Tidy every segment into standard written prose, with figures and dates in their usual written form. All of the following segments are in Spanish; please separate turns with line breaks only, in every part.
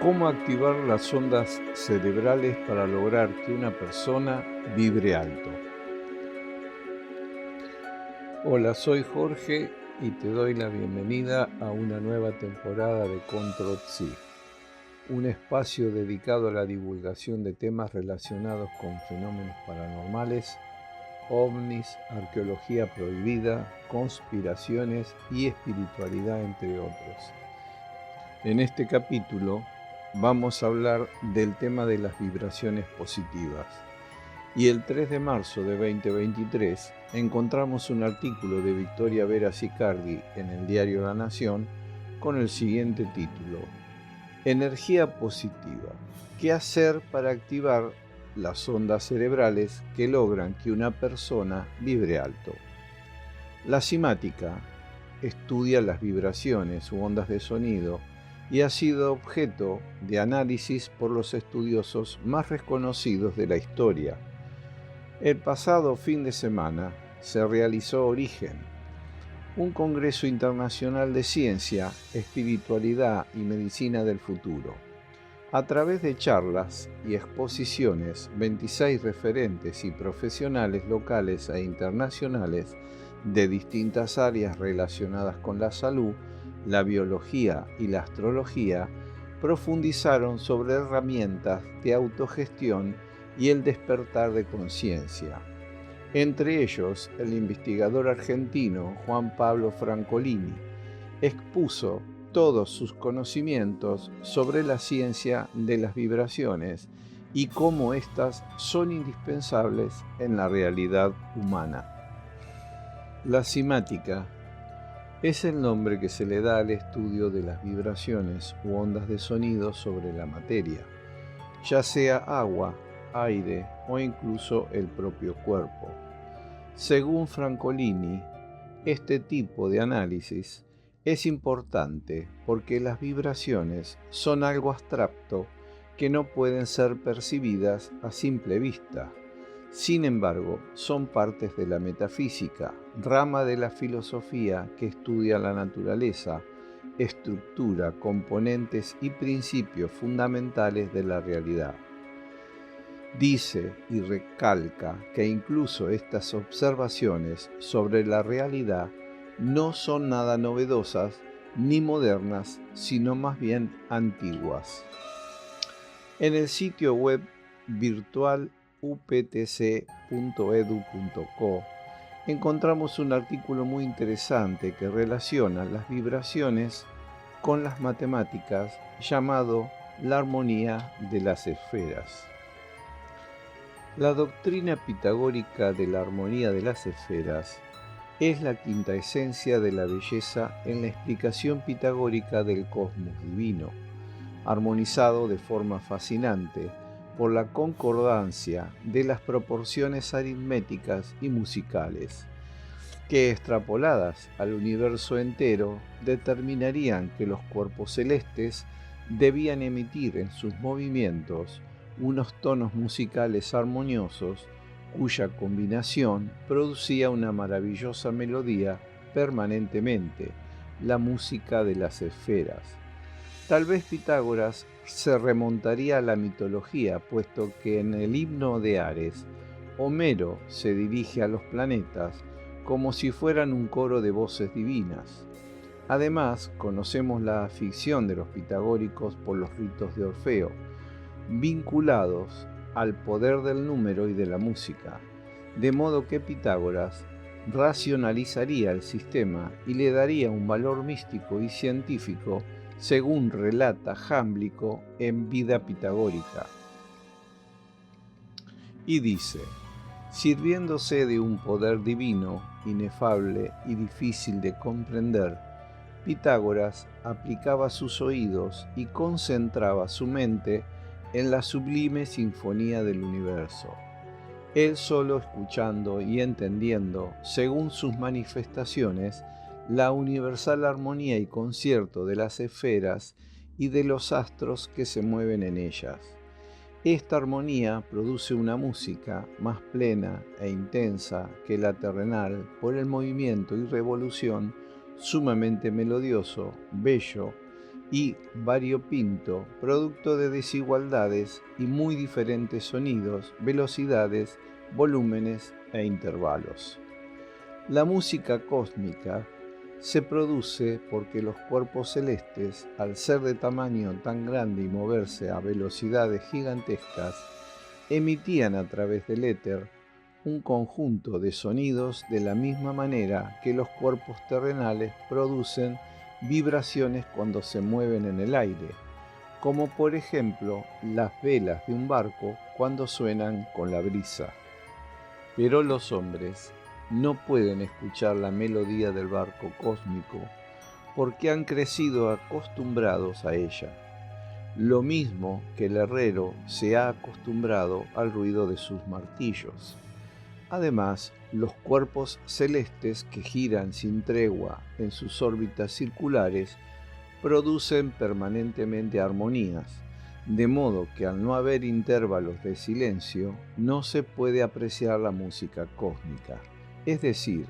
¿Cómo activar las ondas cerebrales para lograr que una persona vibre alto? Hola, soy Jorge y te doy la bienvenida a una nueva temporada de Control C, un espacio dedicado a la divulgación de temas relacionados con fenómenos paranormales, ovnis, arqueología prohibida, conspiraciones y espiritualidad, entre otros. En este capítulo vamos a hablar del tema de las vibraciones positivas. Y el 3 de marzo de 2023 encontramos un artículo de Victoria Vera Sicardi en el diario La Nación con el siguiente título: Energía positiva. ¿Qué hacer para activar las ondas cerebrales que logran que una persona vibre alto? La cimática estudia las vibraciones u ondas de sonido y ha sido objeto de análisis por los estudiosos más reconocidos de la historia. El pasado fin de semana se realizó Origen, un congreso internacional de ciencia, espiritualidad y medicina del futuro. A través de charlas y exposiciones, 26 referentes y profesionales locales e internacionales de distintas áreas relacionadas con la salud, la biología y la astrología profundizaron sobre herramientas de autogestión y el despertar de conciencia. Entre ellos, el investigador argentino Juan Pablo Francolini expuso todos sus conocimientos sobre la ciencia de las vibraciones y cómo éstas son indispensables en la realidad humana. La cimática es el nombre que se le da al estudio de las vibraciones u ondas de sonido sobre la materia, ya sea agua, aire o incluso el propio cuerpo. Según Francolini, este tipo de análisis es importante porque las vibraciones son algo abstracto que no pueden ser percibidas a simple vista. Sin embargo, son partes de la metafísica, rama de la filosofía que estudia la naturaleza, estructura, componentes y principios fundamentales de la realidad. Dice y recalca que incluso estas observaciones sobre la realidad no son nada novedosas ni modernas, sino más bien antiguas. En el sitio web virtual uptc.edu.co encontramos un artículo muy interesante que relaciona las vibraciones con las matemáticas, llamado La armonía de las esferas. La doctrina pitagórica de la armonía de las esferas es la quinta esencia de la belleza en la explicación pitagórica del cosmos divino, armonizado de forma fascinante por la concordancia de las proporciones aritméticas y musicales, que extrapoladas al universo entero determinarían que los cuerpos celestes debían emitir en sus movimientos unos tonos musicales armoniosos cuya combinación producía una maravillosa melodía permanentemente, la música de las esferas. Tal vez Pitágoras se remontaría a la mitología, puesto que en el himno de Ares, Homero se dirige a los planetas como si fueran un coro de voces divinas. Además, conocemos la afición de los pitagóricos por los ritos de Orfeo, vinculados al poder del número y de la música, de modo que Pitágoras racionalizaría el sistema y le daría un valor místico y científico, según relata Jámblico en Vida Pitagórica. Y dice: sirviéndose de un poder divino, inefable y difícil de comprender, Pitágoras aplicaba sus oídos y concentraba su mente en la sublime sinfonía del universo. Él solo escuchando y entendiendo, según sus manifestaciones, la universal armonía y concierto de las esferas y de los astros que se mueven en ellas. Esta armonía produce una música más plena e intensa que la terrenal por el movimiento y revolución, sumamente melodioso, bello, y variopinto, producto de desigualdades y muy diferentes sonidos, velocidades, volúmenes e intervalos. La música cósmica se produce porque los cuerpos celestes, al ser de tamaño tan grande y moverse a velocidades gigantescas, emitían a través del éter un conjunto de sonidos de la misma manera que los cuerpos terrenales producen vibraciones cuando se mueven en el aire, como por ejemplo las velas de un barco cuando suenan con la brisa. Pero los hombres no pueden escuchar la melodía del barco cósmico porque han crecido acostumbrados a ella, lo mismo que el herrero se ha acostumbrado al ruido de sus martillos. Además, los cuerpos celestes que giran sin tregua en sus órbitas circulares producen permanentemente armonías, de modo que al no haber intervalos de silencio, no se puede apreciar la música cósmica. Es decir,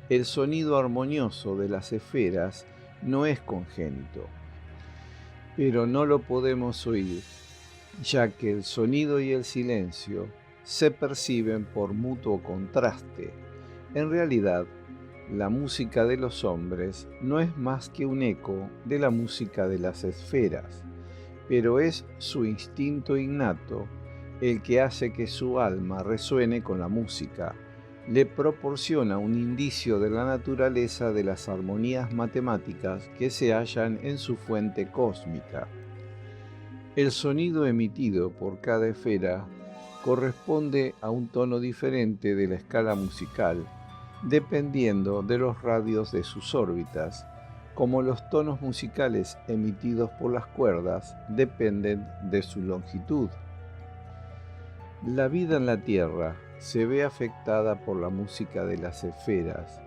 el sonido armonioso de las esferas no es congénito, pero no lo podemos oír, ya que el sonido y el silencio se perciben por mutuo contraste. En realidad, la música de los hombres no es más que un eco de la música de las esferas, pero es su instinto innato el que hace que su alma resuene con la música, le proporciona un indicio de la naturaleza de las armonías matemáticas que se hallan en su fuente cósmica. El sonido emitido por cada esfera corresponde a un tono diferente de la escala musical, dependiendo de los radios de sus órbitas, como los tonos musicales emitidos por las cuerdas dependen de su longitud. La vida en la Tierra se ve afectada por la música de las esferas,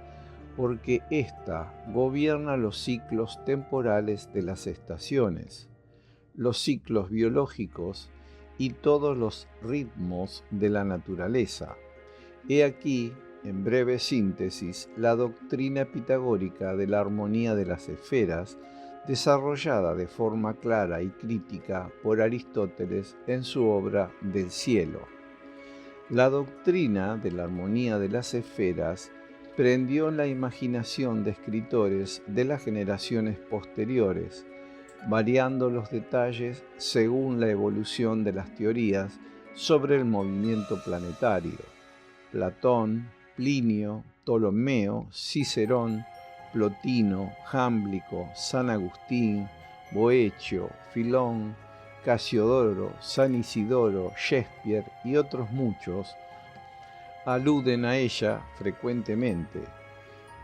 porque ésta gobierna los ciclos temporales de las estaciones, los ciclos biológicos y todos los ritmos de la naturaleza. He aquí, en breve síntesis, la doctrina pitagórica de la armonía de las esferas, desarrollada de forma clara y crítica por Aristóteles en su obra Del cielo. La doctrina de la armonía de las esferas prendió en la imaginación de escritores de las generaciones posteriores, variando los detalles según la evolución de las teorías sobre el movimiento planetario. Platón, Plinio, Ptolomeo, Cicerón, Plotino, Jámblico, San Agustín, Boecio, Filón, Casiodoro, San Isidoro, Shakespeare y otros muchos aluden a ella frecuentemente,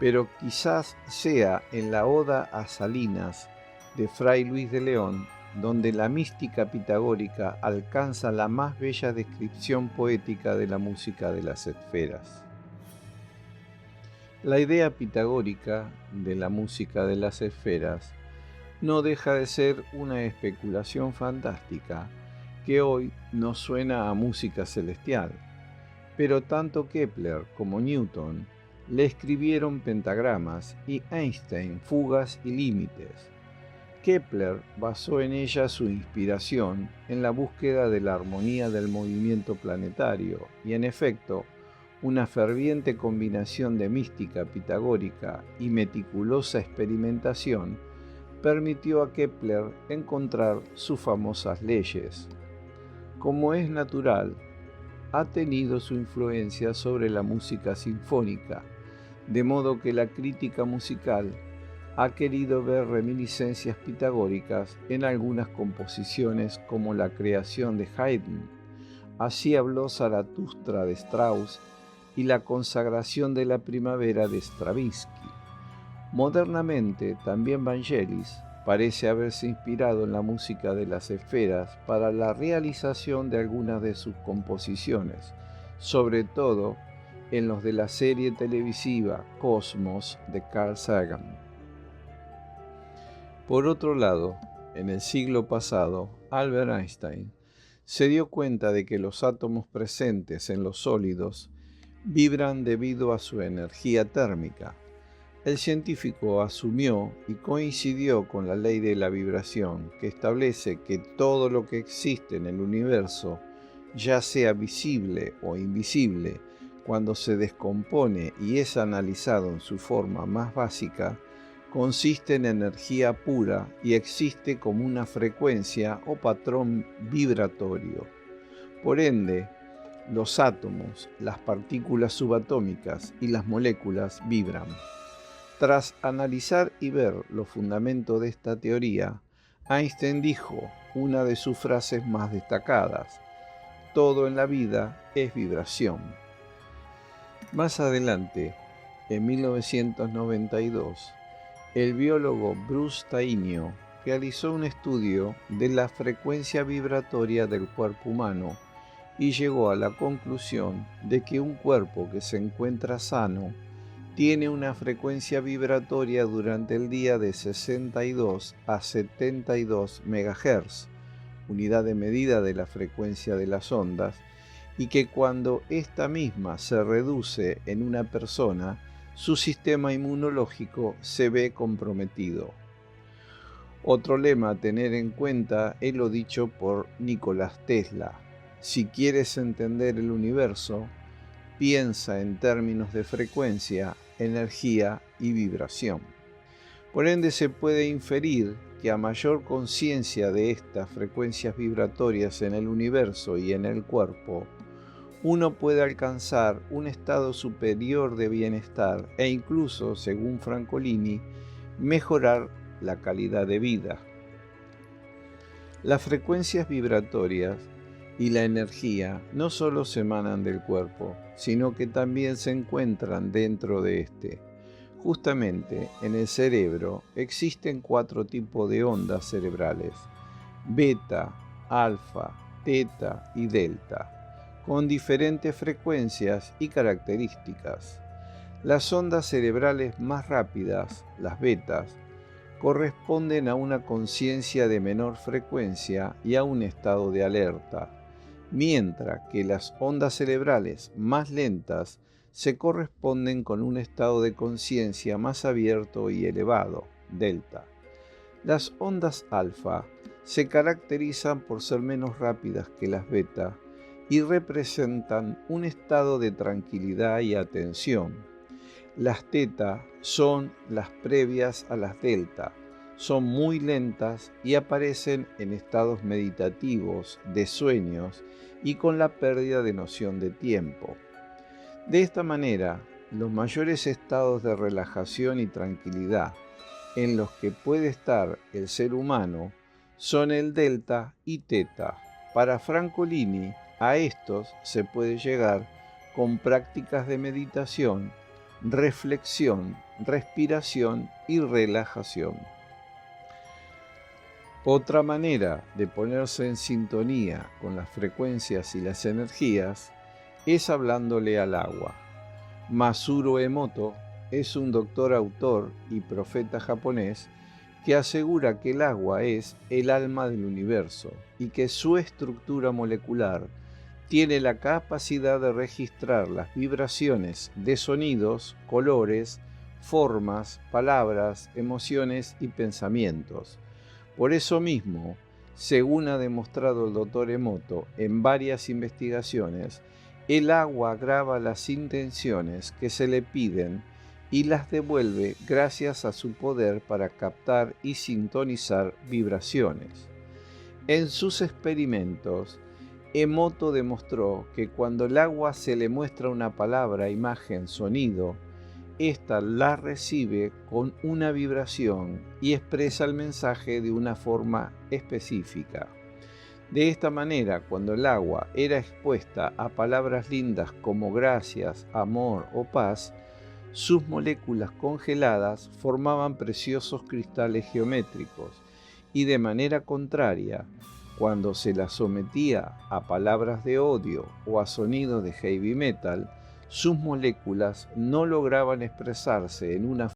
pero quizás sea en la Oda a Salinas de Fray Luis de León donde la mística pitagórica alcanza la más bella descripción poética de la música de las esferas. La idea pitagórica de la música de las esferas no deja de ser una especulación fantástica que hoy nos suena a música celestial, pero tanto Kepler como Newton le escribieron pentagramas y Einstein fugas y límites. Kepler basó en ella su inspiración en la búsqueda de la armonía del movimiento planetario y, en efecto, una ferviente combinación de mística pitagórica y meticulosa experimentación permitió a Kepler encontrar sus famosas leyes. Como es natural, ha tenido su influencia sobre la música sinfónica, de modo que la crítica musical ha querido ver reminiscencias pitagóricas en algunas composiciones como la creación de Haydn. Así habló Zaratustra de Strauss y la consagración de la primavera de Stravinsky. Modernamente, también Vangelis parece haberse inspirado en la música de las esferas para la realización de algunas de sus composiciones, sobre todo en los de la serie televisiva Cosmos de Carl Sagan. Por otro lado, en el siglo pasado, Albert Einstein se dio cuenta de que los átomos presentes en los sólidos vibran debido a su energía térmica. El científico asumió y coincidió con la ley de la vibración, que establece que todo lo que existe en el universo, ya sea visible o invisible, cuando se descompone y es analizado en su forma más básica, consiste en energía pura y existe como una frecuencia o patrón vibratorio. Por ende, los átomos, las partículas subatómicas y las moléculas vibran. Tras analizar y ver los fundamentos de esta teoría, Einstein dijo una de sus frases más destacadas: todo en la vida es vibración. Más adelante, en 1992, el biólogo Bruce Tainio realizó un estudio de la frecuencia vibratoria del cuerpo humano y llegó a la conclusión de que un cuerpo que se encuentra sano tiene una frecuencia vibratoria durante el día de 62 a 72 MHz, unidad de medida de la frecuencia de las ondas, y que cuando esta misma se reduce en una persona, su sistema inmunológico se ve comprometido. Otro lema a tener en cuenta es lo dicho por Nicolás Tesla: si quieres entender el universo, piensa en términos de frecuencia, energía y vibración. Por ende, se puede inferir que a mayor conciencia de estas frecuencias vibratorias en el universo y en el cuerpo, uno puede alcanzar un estado superior de bienestar e incluso, según Francolini, mejorar la calidad de vida. Las frecuencias vibratorias y la energía no solo se emanan del cuerpo, sino que también se encuentran dentro de este. Justamente en el cerebro existen 4 tipos de ondas cerebrales: beta, alfa, teta y delta, con diferentes frecuencias y características. Las ondas cerebrales más rápidas, las betas, corresponden a una conciencia de menor frecuencia y a un estado de alerta, mientras que las ondas cerebrales más lentas se corresponden con un estado de conciencia más abierto y elevado, delta. Las ondas alfa se caracterizan por ser menos rápidas que las beta y representan un estado de tranquilidad y atención. Las teta son las previas a las delta, son muy lentas y aparecen en estados meditativos, de sueños y con la pérdida de noción de tiempo. De esta manera, los mayores estados de relajación y tranquilidad en los que puede estar el ser humano son el delta y teta. Para Francolini, a estos se puede llegar con prácticas de meditación, reflexión, respiración y relajación. Otra manera de ponerse en sintonía con las frecuencias y las energías es hablándole al agua. Masaru Emoto es un doctor, autor y profeta japonés que asegura que el agua es el alma del universo y que su estructura molecular tiene la capacidad de registrar las vibraciones de sonidos, colores, formas, palabras, emociones y pensamientos. Por eso mismo, según ha demostrado el Dr. Emoto en varias investigaciones, el agua graba las intenciones que se le piden y las devuelve gracias a su poder para captar y sintonizar vibraciones. En sus experimentos, Emoto demostró que cuando el agua se le muestra una palabra, imagen, sonido, ésta la recibe con una vibración y expresa el mensaje de una forma específica. De esta manera, cuando el agua era expuesta a palabras lindas como gracias, amor o paz, sus moléculas congeladas formaban preciosos cristales geométricos y, de manera contraria, cuando se la sometía a palabras de odio o a sonidos de heavy metal, sus moléculas no lograban expresarse en una